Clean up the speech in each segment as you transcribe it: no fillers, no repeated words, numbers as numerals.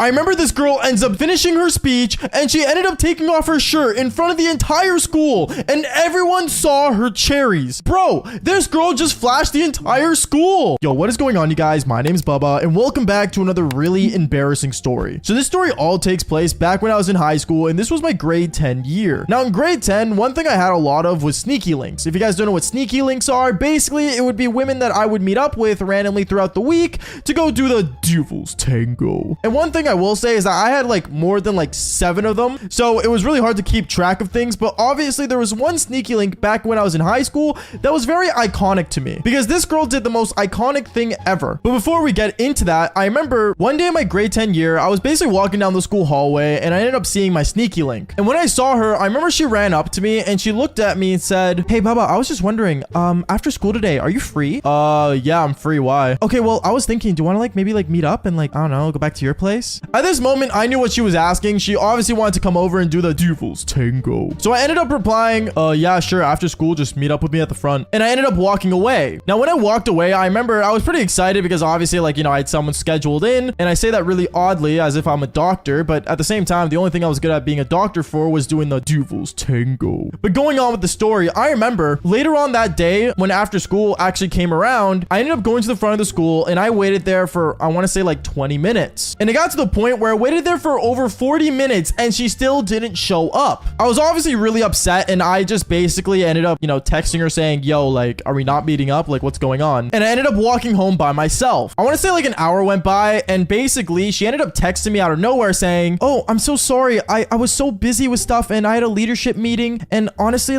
I remember this girl ends up finishing her speech and she ended up taking off her shirt in front of the entire school and everyone saw her cherries. Bro, this girl just flashed the entire school. Yo, what is going on, you guys? My name is Bubba and welcome back to another really embarrassing story. So this story all takes place back when I was in high school and this was my grade 10 year. Now in grade 10, one thing I had a lot of was sneaky links. If you guys don't know what sneaky links are, basically it would be women that I would meet up with randomly throughout the week to go do the devil's tango. And one thing I will say is that I had like more than like 7 of them. So it was really hard to keep track of things. But obviously there was one sneaky link back when I was in high school that was very iconic to me because this girl did the most iconic thing ever. But before we get into that, I remember one day in my grade 10 year, I was basically walking down the school hallway and I ended up seeing my sneaky link. And when I saw her, I remember she ran up to me and she looked at me and said, "Hey Baba, I was just wondering, after school today, are you free?" Yeah, I'm free. Why? Okay, well, I was thinking, do you want to maybe meet up and I don't know, go back to your place? At this moment, I knew what she was asking. She obviously wanted to come over and do the devil's tango. So I ended up replying, yeah, sure. After school, just meet up with me at the front. And I ended up walking away. Now, when I walked away, I remember I was pretty excited because obviously I had someone scheduled in, and I say that really oddly as if I'm a doctor, but at the same time, the only thing I was good at being a doctor for was doing the devil's tango. But going on with the story, I remember later on that day when after school actually came around, I ended up going to the front of the school and I waited there for, I want to say 20 minutes. And it got to the point where I waited there for over 40 minutes and she still didn't show up. I was obviously really upset and I just basically ended up, texting her saying, "Yo, are we not meeting up? What's going on?" And I ended up walking home by myself. I want to say an hour went by and basically she ended up texting me out of nowhere saying, "Oh, I'm so sorry. I was so busy with stuff and I had a leadership meeting and honestly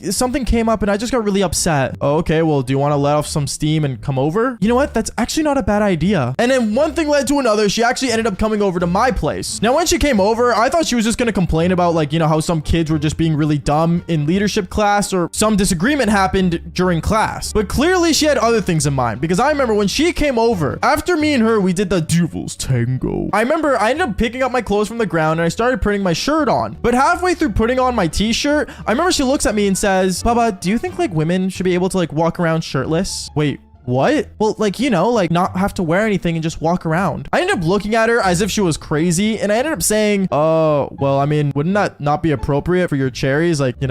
something came up and I just got really upset." "Oh, okay. Well, do you want to let off some steam and come over?" You know what? That's actually not a bad idea. And then one thing led to another. She actually ended up coming over to my place. Now, when she came over, I thought she was just going to complain about how some kids were just being really dumb in leadership class or some disagreement happened during class. But clearly she had other things in mind because I remember when she came over, after me and her, we did the devil's tango. I remember I ended up picking up my clothes from the ground and I started putting my shirt on. But halfway through putting on my t-shirt, I remember she looks at me and says, "Baba, do you think women should be able to walk around shirtless?" Wait, what? Well, not have to wear anything and just walk around. I ended up looking at her as if she was crazy and I ended up saying, "Oh, well, wouldn't that not be appropriate for your cherries? What do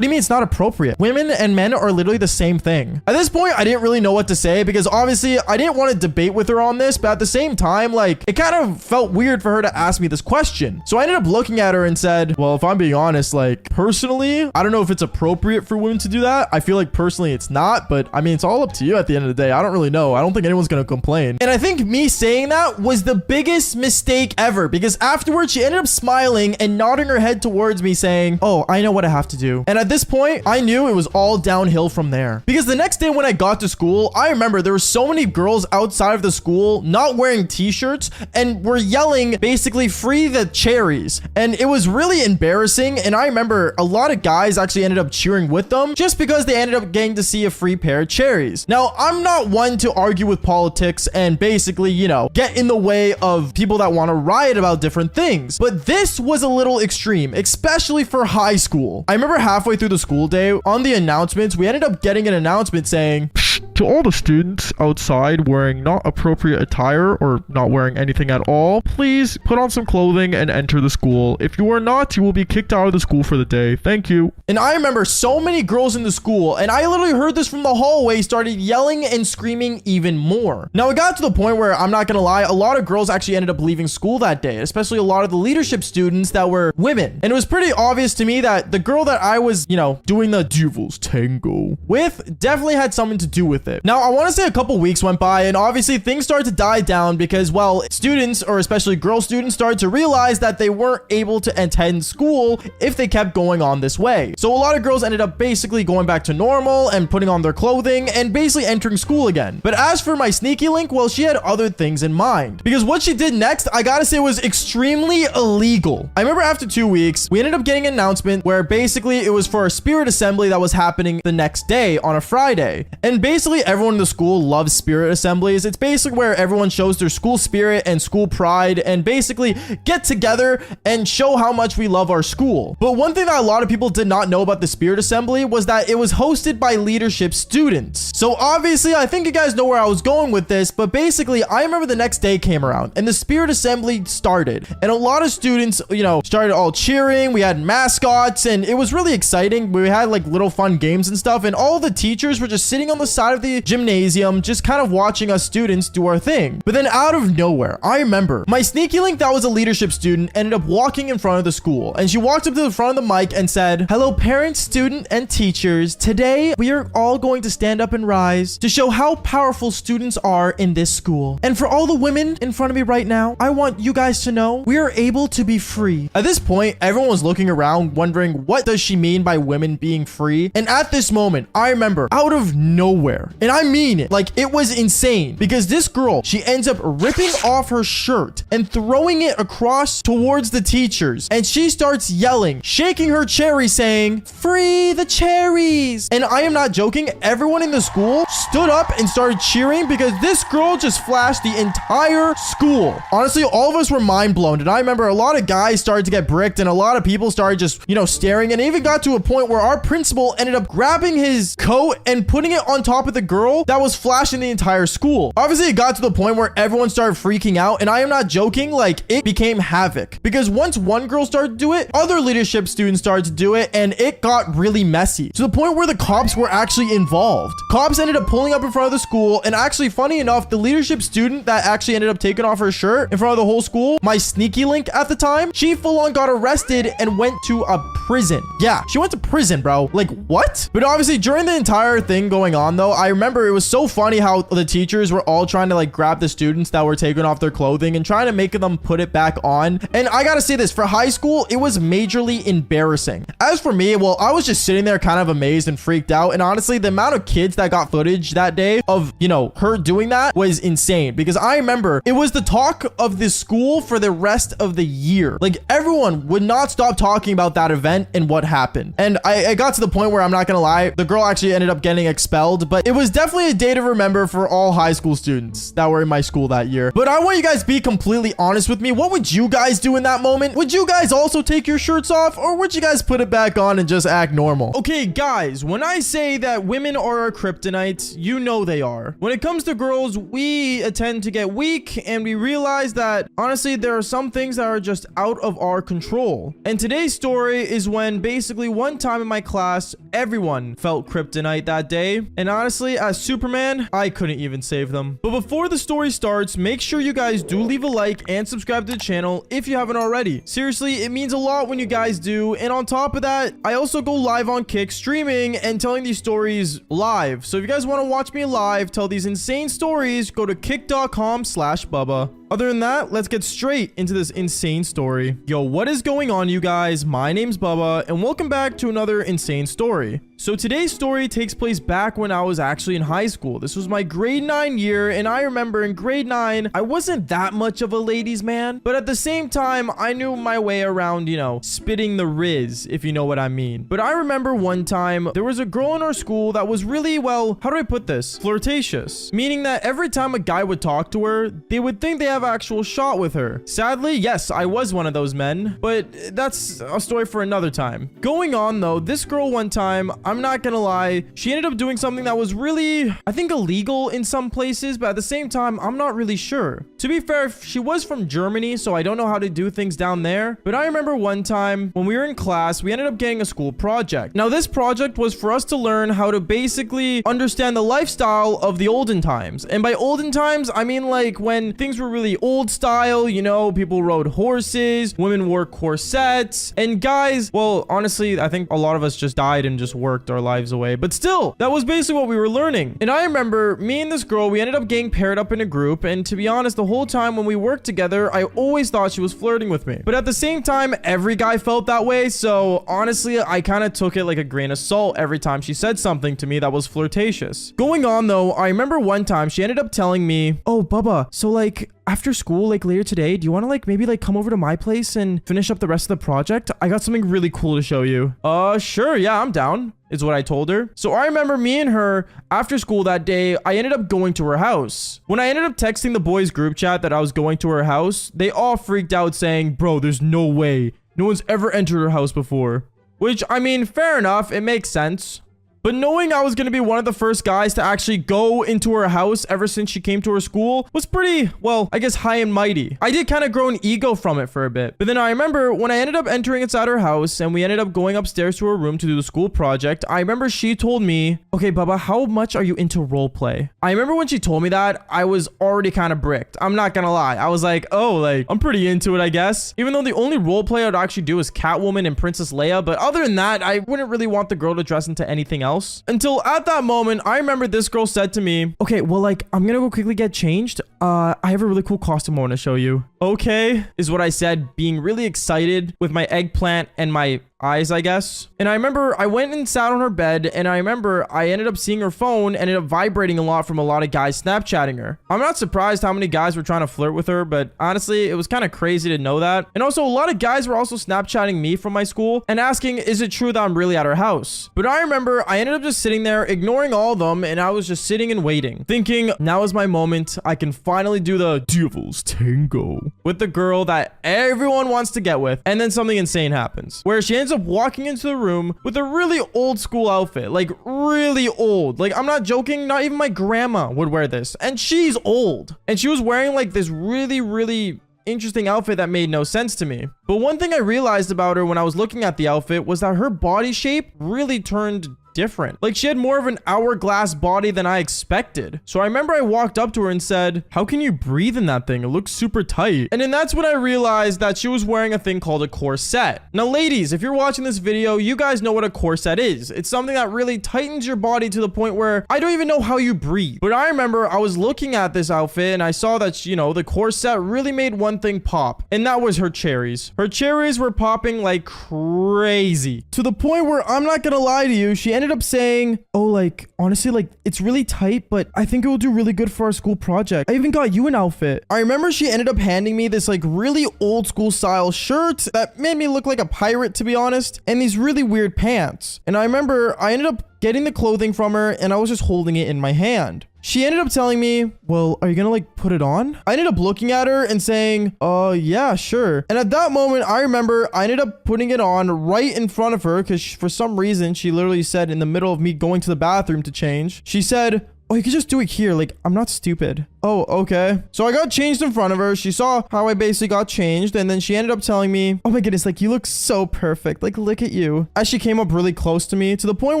you mean it's not appropriate? Women and men are literally the same thing." At this point, I didn't really know what to say because obviously I didn't want to debate with her on this, but at the same time, it kind of felt weird for her to ask me this question. So I ended up looking at her and said, "Well, if I'm being honest, personally, I don't know if it's appropriate for women to do that. I feel personally it's not, but it's all up to you at the end of the day. I don't really know. I don't think anyone's going to complain." And I think me saying that was the biggest mistake ever because afterwards she ended up smiling and nodding her head towards me saying, "Oh, I know what I have to do." And at this point, I knew it was all downhill from there. Because the next day when I got to school, I remember there were so many girls outside of the school not wearing t-shirts and were yelling basically "free the cherries." And it was really embarrassing. And I remember a lot of guys actually ended up cheering with them just because they ended up getting to see a free pair of cherries. Now, I'm not one to argue with politics and basically, get in the way of people that want to riot about different things. But this was a little extreme, especially for high school. I remember halfway through the school day on the announcements, we ended up getting an announcement saying, "To all the students outside wearing not appropriate attire or not wearing anything at all, please put on some clothing and enter the school. If you are not, you will be kicked out of the school for the day. Thank you." And I remember so many girls in the school, and I literally heard this from the hallway, started yelling and screaming even more. Now, it got to the point where, I'm not gonna lie, a lot of girls actually ended up leaving school that day, especially a lot of the leadership students that were women. And it was pretty obvious to me that the girl that I was, doing the devil's tango with definitely had something to do with it. Now, I want to say a couple weeks went by and obviously things started to die down because, well, students, or especially girl students, started to realize that they weren't able to attend school if they kept going on this way. So a lot of girls ended up basically going back to normal and putting on their clothing and basically entering school again. But as for my sneaky link, well, she had other things in mind because what she did next, I gotta say, was extremely illegal. I remember after 2 weeks, we ended up getting an announcement where basically it was for a spirit assembly that was happening the next day on a Friday. And basically Basically, everyone in the school loves spirit assemblies. It's basically where everyone shows their school spirit and school pride and basically get together and show how much we love our school. But one thing that a lot of people did not know about the spirit assembly was that it was hosted by leadership students. So obviously, I think you guys know where I was going with this, but basically, I remember the next day came around and the spirit assembly started. And a lot of students, started all cheering. We had mascots and it was really exciting. We had like little fun games and stuff. And all the teachers were just sitting on the side of the gymnasium, just kind of watching us students do our thing. But then out of nowhere, I remember my sneaky link that was a leadership student ended up walking in front of the school. And she walked up to the front of the mic and said, "Hello, parents, student, and teachers. Today, we are all going to stand up and rise to show how powerful students are in this school. And for all the women in front of me right now, I want you guys to know we are able to be free." At this point, everyone was looking around wondering, what does she mean by women being free? And at this moment, I remember out of nowhere, and I mean it, like it was insane, because this girl, she ends up ripping off her shirt and throwing it across towards the teachers. And she starts yelling, shaking her cherry, saying, "Free the cherries." And I am not joking. Everyone in the school stood up and started cheering because this girl just flashed the entire school. Honestly, all of us were mind blown. And I remember a lot of guys started to get bricked and a lot of people started just, staring. And it even got to a point where our principal ended up grabbing his coat and putting it on top of the girl that was flashing the entire school. Obviously, it got to the point where everyone started freaking out. And I am not joking, like it became havoc because once one girl started to do it, other leadership students started to do it, and it got really messy to the point where the cops were actually involved. Cops ended up pulling up in front of the school, and actually, funny enough, the leadership student that actually ended up taking off her shirt in front of the whole school, my sneaky link at the time, she full on got arrested and went to a prison. Yeah, she went to prison, bro. Like, what? But obviously, during the entire thing going on, though, I remember it was so funny how the teachers were all trying to like grab the students that were taking off their clothing and trying to make them put it back on. And I gotta say this, for high school, it was majorly embarrassing. As for me, well, I was just sitting there kind of amazed and freaked out. And honestly, the amount of kids that got footage that day of, her doing that was insane, because I remember it was the talk of the school for the rest of the year. Like, everyone would not stop talking about that event and what happened. And I got to the point where, I'm not gonna lie, the girl actually ended up getting expelled, but it was definitely a day to remember for all high school students that were in my school that year. But I want you guys to be completely honest with me. What would you guys do in that moment? Would you guys also take your shirts off, or would you guys put it back on and just act normal? Okay, guys, when I say that women are our kryptonite, you know they are. When it comes to girls, we tend to get weak, and we realize that, honestly, there are some things that are just out of our control. And today's story is when basically one time in my class, everyone felt kryptonite that day. And honestly, as Superman, I couldn't even save them. But before the story starts, make sure you guys do leave a like and subscribe to the channel if you haven't already. Seriously, it means a lot when you guys do. And on top of that, I also go live on Kick streaming and telling these stories live. So if you guys want to watch me live, tell these insane stories, go to kick.com/Bubba. Other than that, let's get straight into this insane story. Yo, what is going on, you guys? My name's Bubba, and welcome back to another insane story. So today's story takes place back when I was actually in high school. This was my grade 9 year, and I remember in grade 9, I wasn't that much of a ladies' man, but at the same time, I knew my way around, spitting the riz, if you know what I mean. But I remember one time, there was a girl in our school that was really, well, how do I put this? Flirtatious. Meaning that every time a guy would talk to her, they would think they have actual shot with her. Sadly, yes, I was one of those men, but that's a story for another time. Going on though, this girl one time, I'm not gonna lie, she ended up doing something that was really, I think, illegal in some places, but at the same time, I'm not really sure. To be fair, she was from Germany, so I don't know how to do things down there, but I remember one time when we were in class, we ended up getting a school project. Now, this project was for us to learn how to basically understand the lifestyle of the olden times. And by olden times, I mean like when things were really old style, people rode horses, women wore corsets, and guys, well, honestly, I think a lot of us just died and just worked our lives away. But still, that was basically what we were learning. And I remember me and this girl, we ended up getting paired up in a group. And to be honest, the whole time when we worked together, I always thought she was flirting with me. But at the same time, every guy felt that way. So honestly, I kind of took it like a grain of salt every time she said something to me that was flirtatious. Going on though, I remember one time she ended up telling me, "Oh, Bubba, so like, after school, like later today, do you want to like maybe like come over to my place and finish up the rest of the project? I got something really cool to show you. Sure. Yeah, I'm down, is what I told her. So I remember me and her after school that day, I ended up going to her house. When I ended up texting the boys group chat that I was going to her house, they all freaked out saying, bro, there's no way. No one's ever entered her house before. Which, I mean, fair enough. It makes sense. But knowing I was going to be one of the first guys to actually go into her house ever since she came to her school was pretty, well, I guess high and mighty. I did kind of grow an ego from it for a bit. But then I remember when I ended up entering inside her house and we ended up going upstairs to her room to do the school project, I remember she told me, okay, Bubba, how much are you into role play? I remember when she told me that, I was already kind of bricked. I'm not going to lie. I was like, oh, like, I'm pretty into it, I guess. Even though the only role play I'd actually do is Catwoman and Princess Leia. But other than that, I wouldn't really want the girl to dress into anything else. Until at that moment, I remember this girl said to me, okay, well, like, I'm gonna go quickly get changed. I have a really cool costume I want to show you. Okay, is what I said, being really excited with my eggplant and my eyes, I guess. And I remember I went and sat on her bed, and I remember I ended up seeing her phone ended up vibrating a lot from a lot of guys Snapchatting her. I'm not surprised how many guys were trying to flirt with her, but honestly, it was kind of crazy to know that. And also, a lot of guys were also Snapchatting me from my school and asking, is it true that I'm really at her house? But I remember I ended up just sitting there, ignoring all of them, and I was just sitting and waiting, thinking, now is my moment. I can finally do the devil's tango with the girl that everyone wants to get with. And then something insane happens, where she ends up walking into the room with a really old school outfit, like really old. Like, I'm not joking, not even my grandma would wear this, and she's old, and she was wearing like this really interesting outfit that made no sense to me. But one thing I realized about her when I was looking at the outfit was that her body shape really turned different. Like, she had more of an hourglass body than I expected. So I remember I walked up to her and said, how can you breathe in that thing? It looks super tight. And then that's when I realized that she was wearing a thing called a corset. Now, ladies, if you're watching this video, you guys know what a corset is. It's something that really tightens your body to the point where I don't even know how you breathe. But I remember I was looking at this outfit and I saw that, you know, the corset really made one thing pop, and that was her cherries. Her cherries were popping like crazy, to the point where, I'm not gonna lie to you, she ended up saying, oh, like, honestly, like, it's really tight, but I think it will do really good for our school project. I even got you an outfit. I remember she ended up handing me this like really old school style shirt that made me look like a pirate, to be honest, and these really weird pants. And I remember I ended up getting the clothing from her and I was just holding it in my hand. She ended up telling me, well, are you gonna like put it on? I ended up looking at her and saying, yeah, sure. And at that moment, I remember I ended up putting it on right in front of her because for some reason, she literally said in the middle of me going to the bathroom to change, she said, oh, you could just do it here. Like, I'm not stupid. Oh, okay. So I got changed in front of her. She saw how I basically got changed. And then she ended up telling me, oh my goodness, like, you look so perfect. Like, look at you. As she came up really close to me, to the point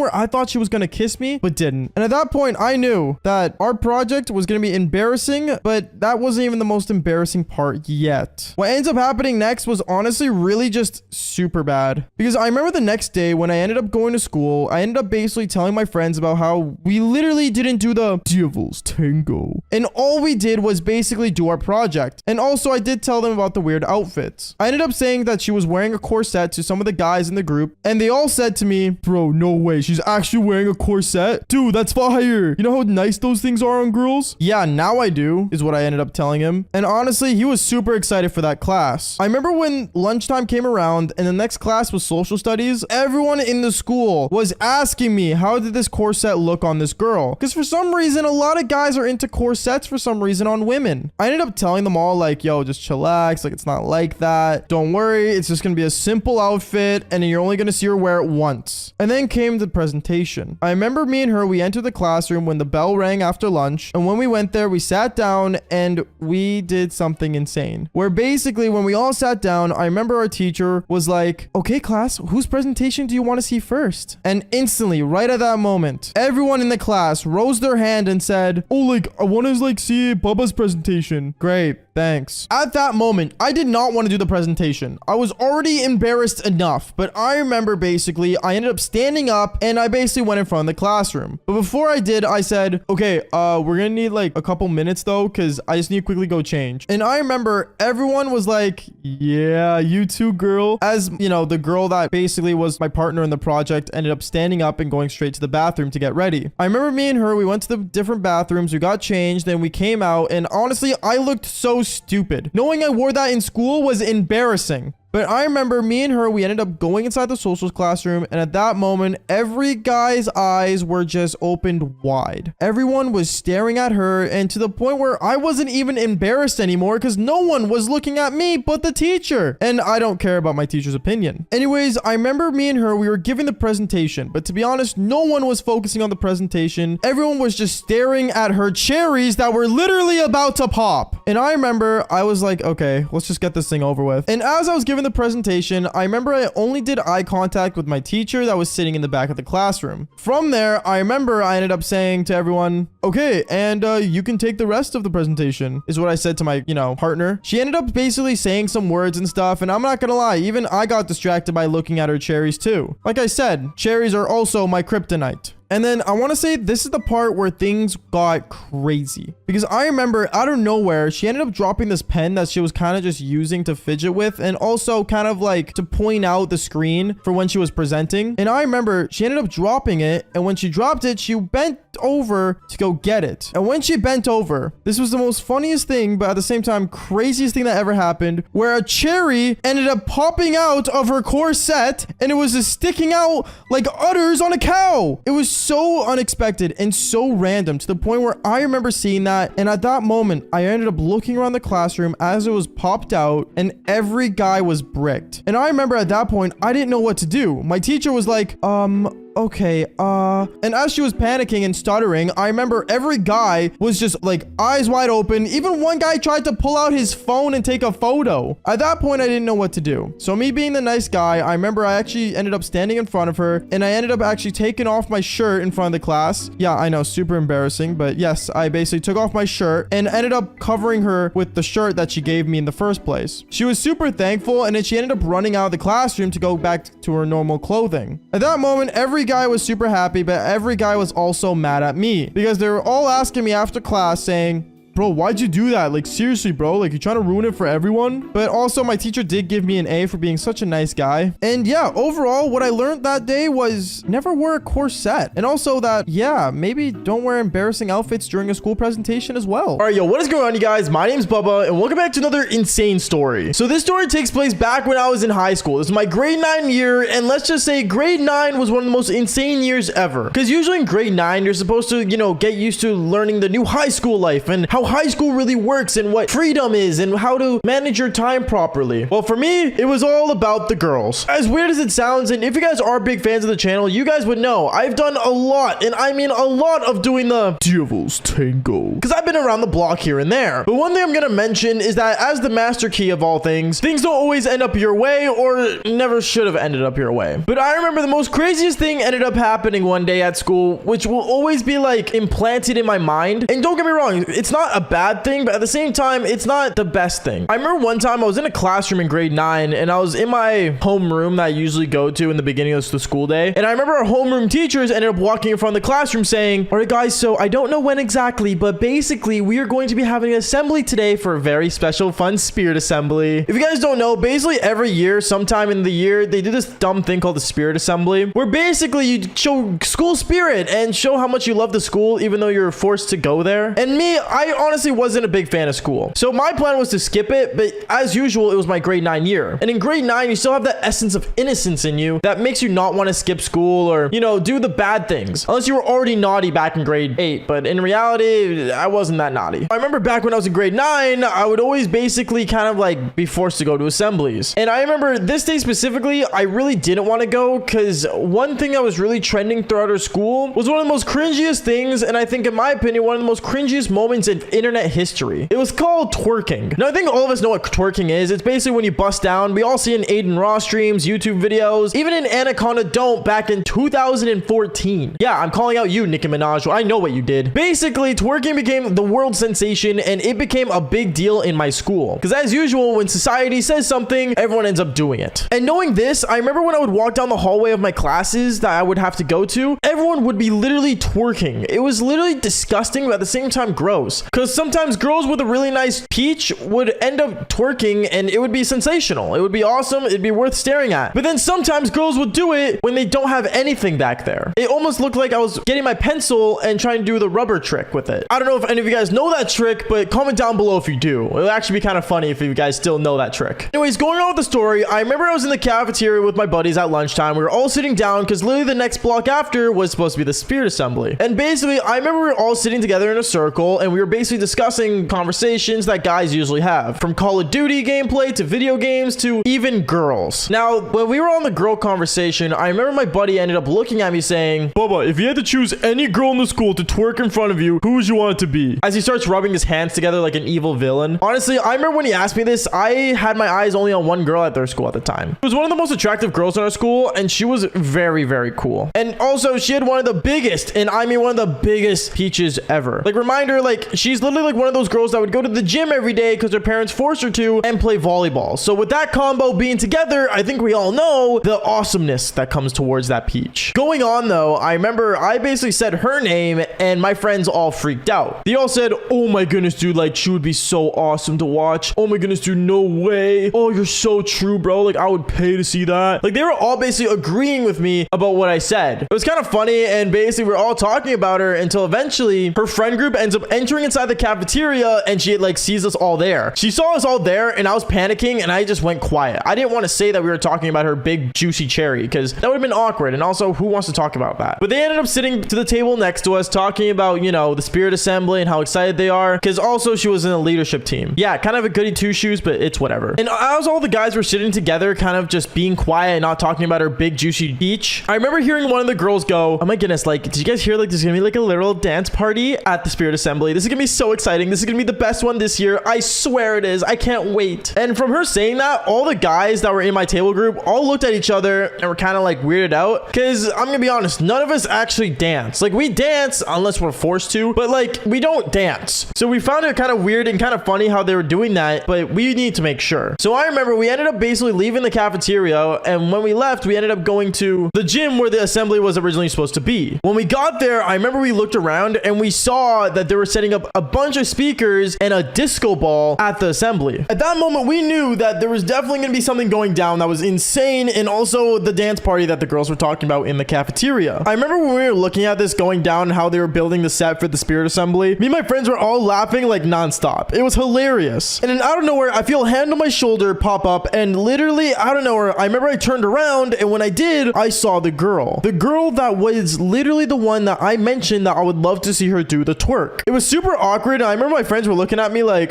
where I thought she was going to kiss me, but didn't. And at that point, I knew that our project was going to be embarrassing, but that wasn't even the most embarrassing part yet. What ends up happening next was honestly really just super bad. Because I remember the next day when I ended up going to school, I ended up basically telling my friends about how we literally didn't do the devil's tango. And all we did was basically do our project. And also I did tell them about the weird outfits. I ended up saying that she was wearing a corset to some of the guys in the group, and they all said to me, bro, no way, she's actually wearing a corset? Dude, that's fire. You know how nice those things are on girls? Yeah, now I do, is what I ended up telling him. And honestly, he was super excited for that class. I remember when lunchtime came around and the next class was social studies, everyone in the school was asking me, how did this corset look on this girl? Because for some reason, a lot of guys are into corsets for some reason on women. I ended up telling them all like, yo, just chillax. Like, it's not like that. Don't worry. It's just going to be a simple outfit and you're only going to see her wear it once. And then came the presentation. I remember me and her, we entered the classroom when the bell rang after lunch. And when we went there, we sat down and we did something insane. Where basically when we all sat down, I remember our teacher was like, okay, class, whose presentation do you want to see first? And instantly, right at that moment, everyone in the class rose their hand and said, oh, like, I want to like see Bubba's presentation. Great. Thanks. At that moment, I did not want to do the presentation. I was already embarrassed enough, but I remember basically I ended up standing up and I basically went in front of the classroom. But before I did, I said, okay, we're gonna need like a couple minutes though, because I just need to quickly go change. And I remember everyone was like, yeah, you too, girl. As you know, the girl that basically was my partner in the project ended up standing up and going straight to the bathroom to get ready. I remember me and her, we went to the different bathrooms, we got changed, then we came out, and honestly, I looked so stupid. Knowing I wore that in school was embarrassing. But I remember me and her, we ended up going inside the socials classroom, and at that moment, every guy's eyes were just opened wide. Everyone was staring at her, and to the point where I wasn't even embarrassed anymore because no one was looking at me but the teacher. And I don't care about my teacher's opinion. Anyways, I remember me and her, we were giving the presentation, but to be honest, no one was focusing on the presentation. Everyone was just staring at her cherries that were literally about to pop. And I remember I was like, okay, let's just get this thing over with. And as I was giving the presentation, I remember I only did eye contact with my teacher that was sitting in the back of the classroom. From there, I remember I ended up saying to everyone, okay, and you can take the rest of the presentation, is what I said to my, partner. She ended up basically saying some words and stuff, and I'm not gonna lie, even I got distracted by looking at her cherries too. Like I said, cherries are also my kryptonite. And then I want to say this is the part where things got crazy. Because I remember out of nowhere, she ended up dropping this pen that she was kind of just using to fidget with. And also kind of like to point out the screen for when she was presenting. And I remember she ended up dropping it. And when she dropped it, she bent over to go get it. And when she bent over, this was the most funniest thing, but at the same time, craziest thing that ever happened, where a cherry ended up popping out of her corset. And it was just sticking out like udders on a cow. It was so unexpected and so random to the point where I remember seeing that, and at that moment I ended up looking around the classroom as it was popped out, and every guy was bricked. And I remember at that point I didn't know what to do. My teacher was like, okay, and as she was panicking and stuttering, I remember every guy was just like eyes wide open. Even one guy tried to pull out his phone and take a photo. At that point, I didn't know what to do. So me being the nice guy, I remember I actually ended up standing in front of her, and I ended up actually taking off my shirt in front of the class. Yeah, I know, super embarrassing, but yes, I basically took off my shirt and ended up covering her with the shirt that she gave me in the first place. She was super thankful, and then she ended up running out of the classroom to go back to her normal clothing. At that moment, every guy was super happy, but every guy was also mad at me because they were all asking me after class saying, bro, why'd you do that? Like, seriously, bro, like, you're trying to ruin it for everyone. But also my teacher did give me an A for being such a nice guy. And yeah, overall, what I learned that day was never wear a corset. And also that, yeah, maybe don't wear embarrassing outfits during a school presentation as well. All right, yo, what is going on, you guys? My name's Bubba, and welcome back to another insane story. So this story takes place back when I was in high school. This is my grade 9 year, and let's just say grade 9 was one of the most insane years ever. Because usually in grade 9, you're supposed to, get used to learning the new high school life and how high school really works and what freedom is and how to manage your time properly. Well, for me, it was all about the girls. As weird as it sounds, and if you guys are big fans of the channel, you guys would know I've done a lot, and I mean a lot of doing the Devil's Tango, because I've been around the block here and there. But one thing I'm gonna mention is that as the master key of all things don't always end up your way, or never should have ended up your way. But I remember the most craziest thing ended up happening one day at school, which will always be like implanted in my mind. And don't get me wrong, it's not a bad thing, but at the same time, it's not the best thing. I remember one time I was in a classroom in grade 9, and I was in my homeroom that I usually go to in the beginning of the school day. And I remember our homeroom teachers ended up walking in front of the classroom saying, all right, guys, so I don't know when exactly, but basically we are going to be having an assembly today for a very special, fun spirit assembly. If you guys don't know, basically every year, sometime in the year, they do this dumb thing called the spirit assembly, where basically you show school spirit and show how much you love the school, even though you're forced to go there. And me, I honestly wasn't a big fan of school. So my plan was to skip it, but as usual, it was my grade 9 year. And in grade 9, you still have that essence of innocence in you that makes you not want to skip school or, do the bad things. Unless you were already naughty back in grade 8. But in reality, I wasn't that naughty. I remember back when I was in grade 9, I would always basically kind of like be forced to go to assemblies. And I remember this day specifically, I really didn't want to go because one thing that was really trending throughout our school was one of the most cringiest things, and I think in my opinion, one of the most cringiest moments in internet history. It was called twerking. Now, I think all of us know what twerking is. It's basically when you bust down. We all see it in Aiden Ross streams, YouTube videos, even in Anaconda Don't back in 2014. Yeah, I'm calling out you, Nicki Minaj. I know what you did. Basically, twerking became the world sensation, and it became a big deal in my school. Because as usual, when society says something, everyone ends up doing it. And knowing this, I remember when I would walk down the hallway of my classes that I would have to go to, everyone would be literally twerking. It was literally disgusting, but at the same time gross. because sometimes girls with a really nice peach would end up twerking and it would be sensational. It would be awesome. It'd be worth staring at. But then sometimes girls would do it when they don't have anything back there. It almost looked like I was getting my pencil and trying to do the rubber trick with it. I don't know if any of you guys know that trick, but comment down below if you do. It'll actually be kind of funny if you guys still know that trick. Anyways, going on with the story, I remember I was in the cafeteria with my buddies at lunchtime. We were all sitting down because literally the next block after was supposed to be the spirit assembly. And basically, I remember we were all sitting together in a circle and we were basically discussing conversations that guys usually have, from Call of Duty gameplay to video games to even girls. Now, when we were on the girl conversation, I remember my buddy ended up looking at me saying, Bubba, if you had to choose any girl in the school to twerk in front of you, who would you want it to be? As he starts rubbing his hands together like an evil villain. Honestly, I remember when he asked me this, I had my eyes only on one girl at their school at the time. It was one of the most attractive girls in our school, and she was very, very cool. And also, she had one of the biggest, and I mean one of the biggest peaches ever. Like, reminder, like, she's literally like one of those girls that would go to the gym every day because her parents forced her to and play volleyball. So with that combo being together, I think we all know the awesomeness that comes towards that peach. Going on though, I remember I basically said her name and my friends all freaked out. They all said, oh my goodness, dude, like she would be so awesome to watch. Oh my goodness, dude, no way. Oh, you're so true, bro. Like I would pay to see that. Like they were all basically agreeing with me about what I said. It was kind of funny, and basically we're all talking about her until eventually her friend group ends up entering inside the cafeteria and she like sees us all there. She saw us all there and I was panicking and I just went quiet. I didn't want to say that we were talking about her big juicy cherry because that would have been awkward, and also who wants to talk about that? But they ended up sitting to the table next to us talking about, you know, the spirit assembly and how excited they are, because also she was in a leadership team. Yeah, kind of a goody two shoes, but it's whatever. And as all the guys were sitting together kind of just being quiet and not talking about her big juicy peach, I remember hearing one of the girls go, oh my goodness, like did you guys hear like there's gonna be like a literal dance party at the spirit assembly? This is gonna be so exciting. This is gonna be the best one this year. I swear it is. I can't wait. And from her saying that, all the guys that were in my table group all looked at each other and were kind of like weirded out, because I'm gonna be honest, none of us actually dance. Like we dance unless we're forced to, but like we don't dance. So we found it kind of weird and kind of funny how they were doing that, but we need to make sure. So I remember we ended up basically leaving the cafeteria, and when we left, we ended up going to the gym where the assembly was originally supposed to be. When we got there, I remember we looked around and we saw that they were setting up a bunch of speakers and a disco ball at the assembly. At that moment, we knew that there was definitely going to be something going down that was insane, and also the dance party that the girls were talking about in the cafeteria. I remember when we were looking at this going down and how they were building the set for the spirit assembly, me and my friends were all laughing like nonstop. It was hilarious. And then out of nowhere, I feel a hand on my shoulder pop up, and literally out of nowhere, I remember I turned around, and when I did, I saw the girl. The girl that was literally the one that I mentioned that I would love to see her do the twerk. It was super awkward. I remember my friends were looking at me like,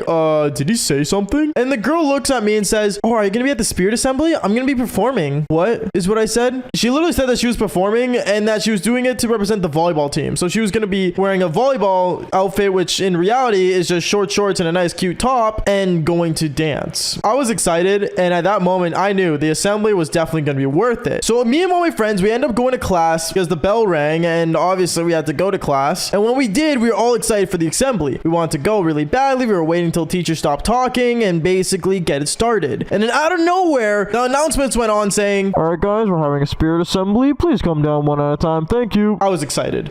did he say something? And the girl looks at me and says, oh, are you gonna be at the spirit assembly? I'm gonna be performing. What is what I said? She literally said that she was performing and that she was doing it to represent the volleyball team. So she was gonna be wearing a volleyball outfit, which in reality is just short shorts and a nice cute top, and going to dance. I was excited, and at that moment I knew the assembly was definitely gonna be worth it. So me and all my friends, we ended up going to class because the bell rang, and obviously we had to go to class. And when we did, we were all excited for the assembly. We wanted to go really badly. We were waiting until teacher stopped talking and basically get it started. And then out of nowhere, the announcements went on saying, all right guys, we're having a spirit assembly. Please come down one at a time. Thank you. I was excited.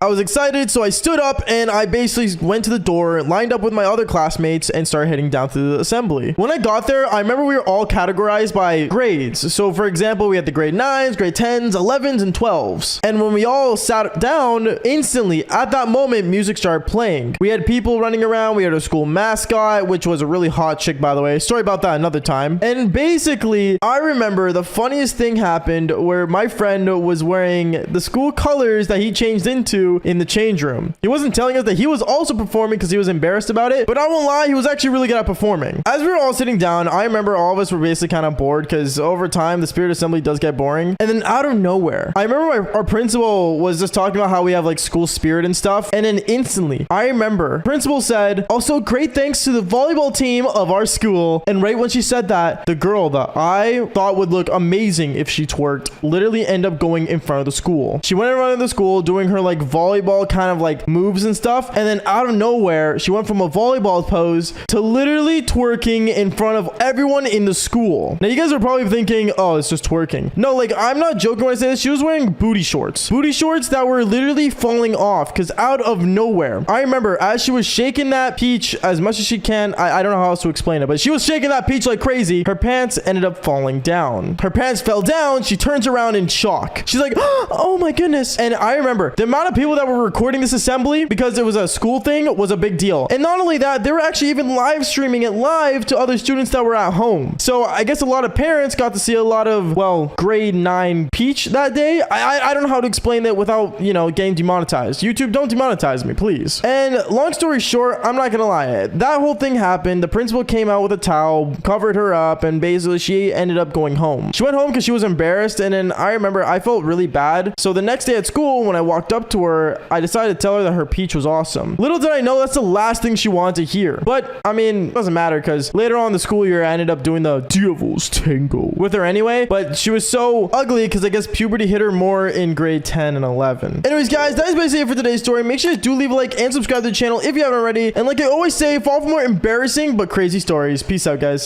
So I stood up and I basically went to the door, lined up with my other classmates, and started heading down to the assembly. When I got there, I remember we were all categorized by grades. So for example, we had the grade 9s, grade 10s, 11s, and 12s. And when we all sat down, instantly at that moment, music started playing. We had people running around. We had a school mascot, which was a really hot chick, by the way. Story about that another time. And basically, I remember the funniest thing happened where my friend was wearing the school colors that he changed into in the change room. He wasn't telling us that he was also performing because he was embarrassed about it, but I won't lie, he was actually really good at performing. As we were all sitting down, I remember all of us were basically kind of bored because over time, the spirit assembly does get boring. And then out of nowhere, I remember our principal was just talking about how we have like school spirit and stuff. And then instantly, I remember principal said, also great thanks to the volleyball team of our school. And right when she said that, the girl that I thought would look amazing if she twerked literally ended up going in front of the school. She went in front of the school doing her like volleyball kind of like moves and stuff. And then out of nowhere, she went from a volleyball pose to literally twerking in front of everyone in the school. Now you guys are probably thinking, oh, it's just twerking. No, like I'm not joking when I say this. She was wearing booty shorts that were literally falling off because out of nowhere, I remember as she was shaking shaking that peach as much as she can. I don't know how else to explain it, but she was shaking that peach like crazy. Her pants ended up falling down. Her pants fell down. She turns around in shock. She's like, oh my goodness. And I remember the amount of people that were recording this assembly, because it was a school thing, was a big deal. And not only that, they were actually even live streaming it live to other students that were at home. So I guess a lot of parents got to see a lot of, well, grade 9 peach that day. I don't know how to explain that without, you know, getting demonetized. YouTube, don't demonetize me, please. And long story short, I'm not gonna lie, that whole thing happened. The principal came out with a towel, covered her up, and basically she ended up going home. She went home because she was embarrassed, and then I remember I felt really bad. So the next day at school, when I walked up to her, I decided to tell her that her peach was awesome. Little did I know that's the last thing she wanted to hear. But I mean, it doesn't matter, because later on in the school year, I ended up doing the devil's tango with her anyway. But she was so ugly because I guess puberty hit her more in grade 10 and 11. Anyways, guys, that is basically it for today's story. Make sure to do leave a like and subscribe to the channel if you haven't already. And like I always say, follow for more embarrassing but crazy stories. Peace out, guys.